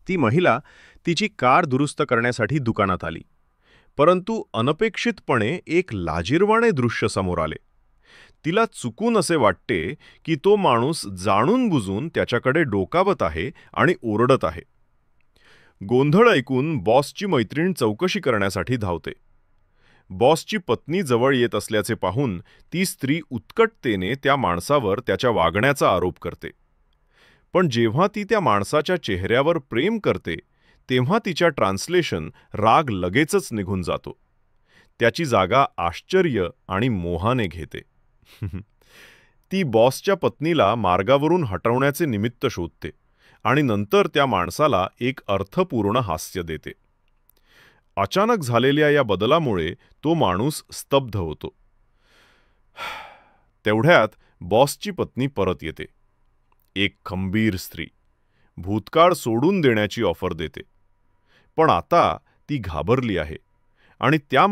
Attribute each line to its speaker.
Speaker 1: ती महिला तिची कार दुरुस्त करण्यासाठी दुकानात आली. परंतु अनपेक्षितपणे एक लाजिरवाणे दृश्य समोर आले. तिला चुकून असे वाटते की तो माणूस जाणून-बुजून त्याच्याकडे डोकावत आहे आणि ओरडत आहे. गोंधळ ऐकून बॉसची मैत्रीण चौकशी करण्यासाठी धावते. बॉसची पत्नी जवळ येत असल्याचे पाहून ती स्त्री उत्कटतेने त्या माणसावर त्याच्या वागण्याचा आरोप करते. पण जेव्हा ती त्या माणसाच्या चेहऱ्यावर प्रेम करते, तेव्हा तिच्या ट्रान्सलेशन राग लगेचच निघून जातो. त्याची जागा आश्चर्य आणि मोहाने घेते. ती बॉसच्या पत्नीला मार्गावरून हटवण्याचे निमित्त शोधते आणि नंतर त्या माणसाला एक अर्थपूर्ण हास्य देते. अचानक झालेल्या या बदलामुळे तो माणूस स्तब्ध होतो. तेवढ्यात बॉसची पत्नी परत येते. एक खंबीर स्त्री भूतकाळ सोडून देण्याची ऑफर देते. पण आता ती घाबरली आहे आणि त्या